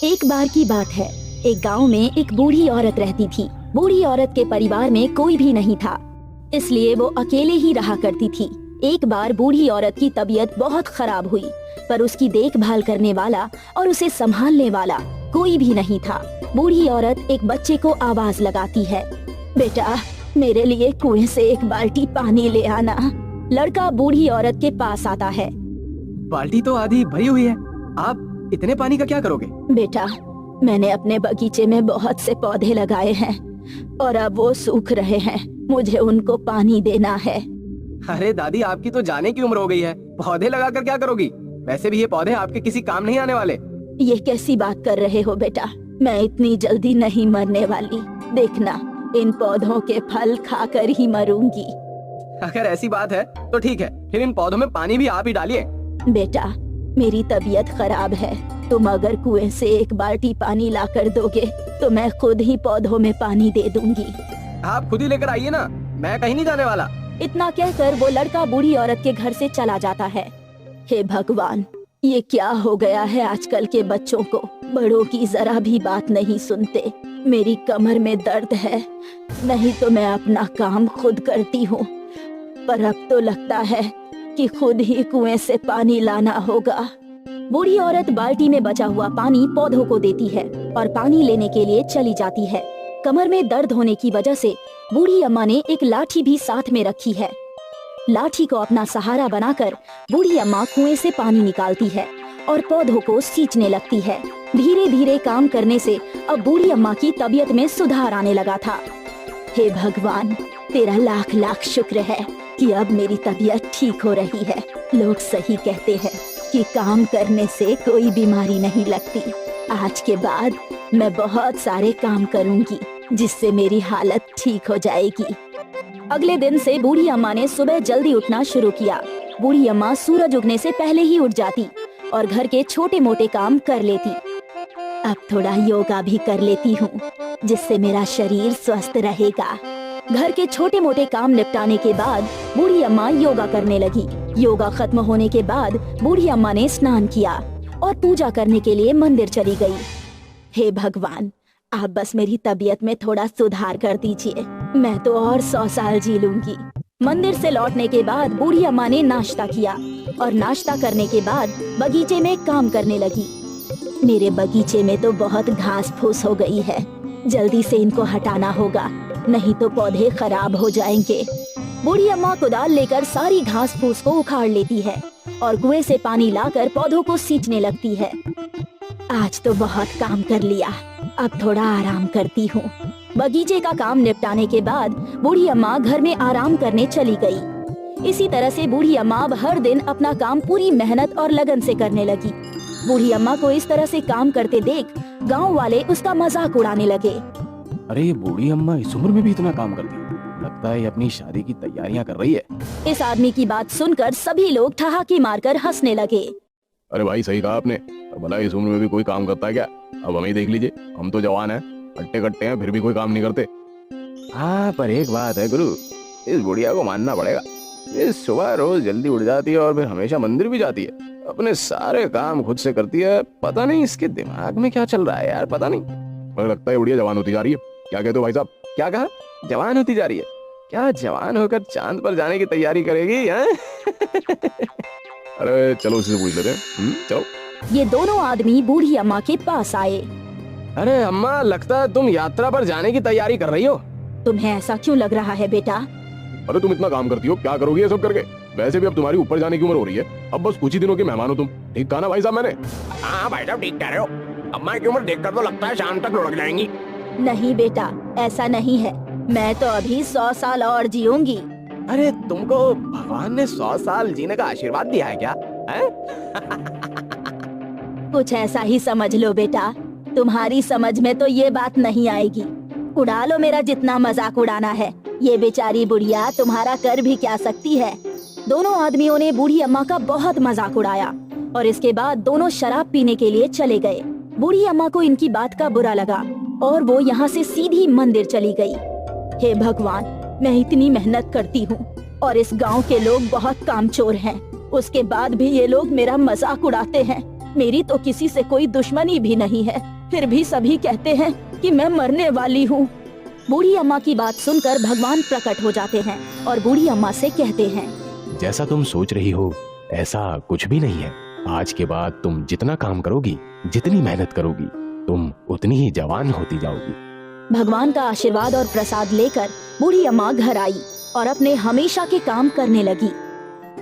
एक बार की बात है, एक गांव में एक बूढ़ी औरत रहती थी। बूढ़ी औरत के परिवार में कोई भी नहीं था, इसलिए वो अकेले ही रहा करती थी। एक बार बूढ़ी औरत की तबीयत बहुत खराब हुई, पर उसकी देखभाल करने वाला और उसे संभालने वाला कोई भी नहीं था। बूढ़ी औरत एक बच्चे को आवाज लगाती है, बेटा मेरे लिए कुएं से एक बाल्टी पानी ले आना। लड़का बूढ़ी औरत के पास आता है। बाल्टी तो आधी भरी हुई है, आप इतने पानी का क्या करोगे? बेटा मैंने अपने बगीचे में बहुत से पौधे लगाए हैं और अब वो सूख रहे हैं, मुझे उनको पानी देना है। अरे दादी, आपकी तो जाने की उम्र हो गई है, पौधे लगाकर क्या करोगी? वैसे भी ये पौधे आपके किसी काम नहीं आने वाले। ये कैसी बात कर रहे हो बेटा, मैं इतनी जल्दी नहीं मरने वाली। देखना इन पौधों के फल खाकर ही मरूंगी। अगर ऐसी बात है तो ठीक है, फिर इन पौधों में पानी भी आप ही डालिए। बेटा मेरी तबीयत खराब है, तुम अगर कुएं से एक बाल्टी पानी लाकर दोगे तो मैं खुद ही पौधों में पानी दे दूंगी। आप खुद ही लेकर आइए ना, मैं कहीं नहीं जाने वाला। इतना कहकर वो लड़का बूढ़ी औरत के घर से चला जाता है। हे भगवान, ये क्या हो गया है आजकल के बच्चों को, बड़ों की जरा भी बात नहीं सुनते। मेरी कमर में दर्द है, नहीं तो मैं अपना काम खुद करती हूँ, पर अब तो लगता है कि खुद ही कुएं से पानी लाना होगा। बूढ़ी औरत बाल्टी में बचा हुआ पानी पौधों को देती है और पानी लेने के लिए चली जाती है। कमर में दर्द होने की वजह से बूढ़ी अम्मा ने एक लाठी भी साथ में रखी है। लाठी को अपना सहारा बनाकर बूढ़ी अम्मा कुएं से पानी निकालती है और पौधों को सींचने लगती है। धीरे धीरे काम करने से अब बूढ़ी अम्मा की तबीयत में सुधार आने लगा था। हे भगवान, तेरा लाख लाख शुक्र है कि अब मेरी तबीयत ठीक हो रही है। लोग सही कहते हैं कि काम करने से कोई बीमारी नहीं लगती। आज के बाद मैं बहुत सारे काम करूंगी जिससे मेरी हालत ठीक हो जाएगी। अगले दिन से बूढ़ी अम्मा ने सुबह जल्दी उठना शुरू किया। बूढ़ी अम्मा सूरज उगने से पहले ही उठ जाती और घर के छोटे मोटे काम कर लेती। अब थोड़ा योगा भी कर लेती हूँ जिससे मेरा शरीर स्वस्थ रहेगा। घर के छोटे मोटे काम निपटाने के बाद बूढ़ी अम्मा योगा करने लगी। योगा खत्म होने के बाद बूढ़ी अम्मा ने स्नान किया और पूजा करने के लिए मंदिर चली गई। हे भगवान, आप बस मेरी तबीयत में थोड़ा सुधार कर दीजिए, मैं तो और 100 साल जी लूंगी। मंदिर से लौटने के बाद बूढ़ी अम्मा ने नाश्ता किया और नाश्ता करने के बाद बगीचे में काम करने लगी। मेरे बगीचे में तो बहुत घास फूस हो गई है, जल्दी से इनको हटाना होगा, नहीं तो पौधे खराब हो जाएंगे। बूढ़ी अम्मा कुदाल लेकर सारी घास फूस को उखाड़ लेती है और कुएं से पानी लाकर पौधों को सींचने लगती है। आज तो बहुत काम कर लिया, अब थोड़ा आराम करती हूँ। बगीचे का काम निपटाने के बाद बूढ़ी अम्मा घर में आराम करने चली गई। इसी तरह से बूढ़ी अम्मा अब हर दिन अपना काम पूरी मेहनत और लगन से करने लगी। बूढ़ी अम्मा को इस तरह से काम करते देख गांव वाले उसका मजाक उड़ाने लगे। अरे ये बूढ़ी अम्मा इस उम्र में भी इतना काम करती है, लगता है ये अपनी शादी की तैयारियां कर रही है। इस आदमी की बात सुनकर सभी लोग ठहाके मारकर हंसने लगे। अरे भाई सही कहा आपने, भला इस उम्र में भी कोई काम करता है क्या? अब हमें देख लीजिए, हम तो जवान हैं, हट्टे कट्टे हैं, फिर भी कोई काम नहीं करते। हाँ पर एक बात है गुरु, इस बुढ़िया को मानना पड़ेगा। ये सुबह रोज जल्दी उठ जाती है और फिर हमेशा मंदिर भी जाती है, अपने सारे काम खुद से करती है। पता नहीं इसके दिमाग में क्या चल रहा है यार, पता नहीं। मुझे लगता है बुढ़िया जवान होती जा रही है। क्या कहते हो भाई साहब? क्या कहा? जवान होती जा रही है? क्या जवान होकर चांद पर जाने की तैयारी करेगी हैं? अरे चलो उसी से पूछ लेते हैं। चलो। ये दोनों आदमी बूढ़ी अम्मा के पास आए। अरे अम्मा, लगता है तुम यात्रा पर जाने की तैयारी कर रही हो। तुम्हें ऐसा क्यों लग रहा है बेटा? अरे तुम इतना काम करती हो, क्या करोगी ये सब करके? वैसे भी अब तुम्हारी ऊपर जाने की उम्र हो रही है, अब बस कुछ ही दिनों के मेहमान हो तुम। ठीक कहा ना भाई साहब मैंने? हाँ भाई साहब, ठीक कह रहे हो। अम्मा की उम्र देखकर तो लगता है शाम तक लुढ़क जाएंगी। नहीं बेटा, ऐसा नहीं है, मैं तो अभी 100 साल और जीऊंगी। अरे तुमको भगवान ने 100 साल जीने का आशीर्वाद दिया है क्या? कुछ ऐसा ही समझ लो बेटा, तुम्हारी समझ में तो ये बात नहीं आएगी। उड़ा लो मेरा जितना मजाक उड़ाना है, ये बेचारी बुढ़िया तुम्हारा कर भी क्या सकती है। दोनों आदमियों ने बूढ़ी अम्मा का बहुत मजाक उड़ाया और इसके बाद दोनों शराब पीने के लिए चले गए। बूढ़ी अम्मा को इनकी बात का बुरा लगा और वो यहाँ से सीधी मंदिर चली गई। हे भगवान, मैं इतनी मेहनत करती हूँ और इस गांव के लोग बहुत कामचोर हैं, उसके बाद भी ये लोग मेरा मजाक उड़ाते हैं। मेरी तो किसी से कोई दुश्मनी भी नहीं है, फिर भी सभी कहते हैं कि मैं मरने वाली हूँ। बूढ़ी अम्मा की बात सुनकर भगवान प्रकट हो जाते हैं और बूढ़ी अम्मा से कहते हैं, जैसा तुम सोच रही हो ऐसा कुछ भी नहीं है। आज के बाद तुम जितना काम करोगी, जितनी मेहनत करोगी, तुम उतनी ही जवान होती जाओगी। भगवान का आशीर्वाद और प्रसाद लेकर बूढ़ी अम्मा घर आई और अपने हमेशा के काम करने लगी।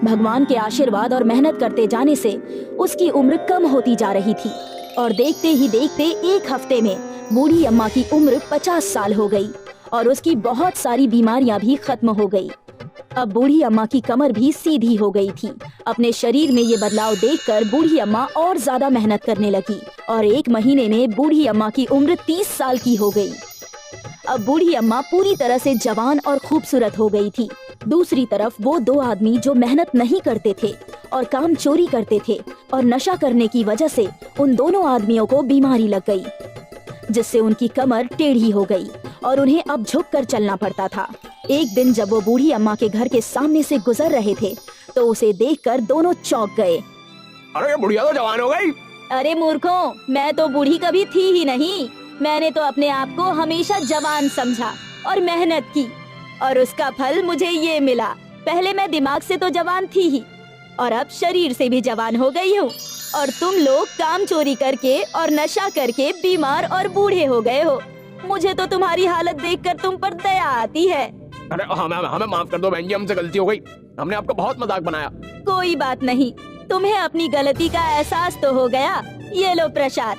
भगवान के आशीर्वाद और मेहनत करते जाने से उसकी उम्र कम होती जा रही थी और देखते ही देखते एक हफ्ते में बूढ़ी अम्मा की उम्र 50 साल हो गई और उसकी बहुत सारी बीमारियां भी खत्म हो गई। अब बूढ़ी अम्मा की कमर भी सीधी हो गई थी। अपने शरीर में ये बदलाव देखकर बूढ़ी अम्मा और ज्यादा मेहनत करने लगी और 1 महीने में बूढ़ी अम्मा की उम्र 30 साल की हो गई। अब बूढ़ी अम्मा पूरी तरह से जवान और खूबसूरत हो गई थी। दूसरी तरफ वो 2 आदमी जो मेहनत नहीं करते थे और काम चोरी करते थे और नशा करने की वजह से उन दोनों आदमियों को बीमारी लग गई, जिससे उनकी कमर टेढ़ी हो गई और उन्हें अब झुककर चलना पड़ता था। एक दिन जब वो बूढ़ी अम्मा के घर के सामने से गुजर रहे थे तो उसे देखकर दोनों चौंक गए। अरे बुढ़िया तो जवान हो गई। अरे मूर्खों, मैं तो बूढ़ी कभी थी ही नहीं। मैंने तो अपने आप को हमेशा जवान समझा और मेहनत की और उसका फल मुझे ये मिला। पहले मैं दिमाग से तो जवान थी ही और अब शरीर से भी जवान हो गई हूँ और तुम लोग काम चोरी करके और नशा करके बीमार और बूढ़े हो गए हो। मुझे तो तुम्हारी हालत देखकर तुम पर दया आती है। अरे हमें माफ कर दो बहन जी, हमसे गलती हो गई। हमने आपका बहुत मजाक बनाया। कोई बात नहीं, तुम्हें अपनी गलती का एहसास तो हो गया। ये लो प्रसाद,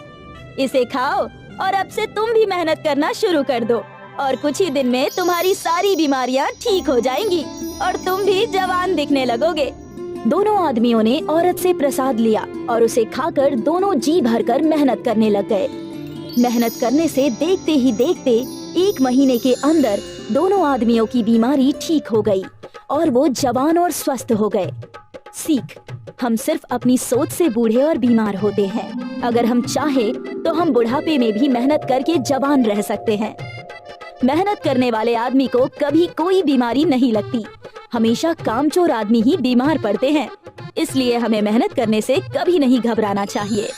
इसे खाओ और अब से तुम भी मेहनत करना शुरू कर दो और कुछ ही दिन में तुम्हारी सारी बीमारियां ठीक हो जाएंगी और तुम भी जवान दिखने लगोगे। दोनों आदमियों ने औरत से प्रसाद लिया और उसे खाकर दोनों जी भरकर मेहनत करने लग गए। मेहनत करने से देखते ही देखते 1 महीने के अंदर दोनों आदमियों की बीमारी ठीक हो गई और वो जवान और स्वस्थ हो गए। सीख, हम सिर्फ अपनी सोच से बूढ़े और बीमार होते हैं। अगर हम चाहे तो हम बुढ़ापे में भी मेहनत करके जवान रह सकते हैं। मेहनत करने वाले आदमी को कभी कोई बीमारी नहीं लगती। हमेशा कामचोर आदमी ही बीमार पड़ते हैं। इसलिए हमें मेहनत करने से कभी नहीं घबराना चाहिए।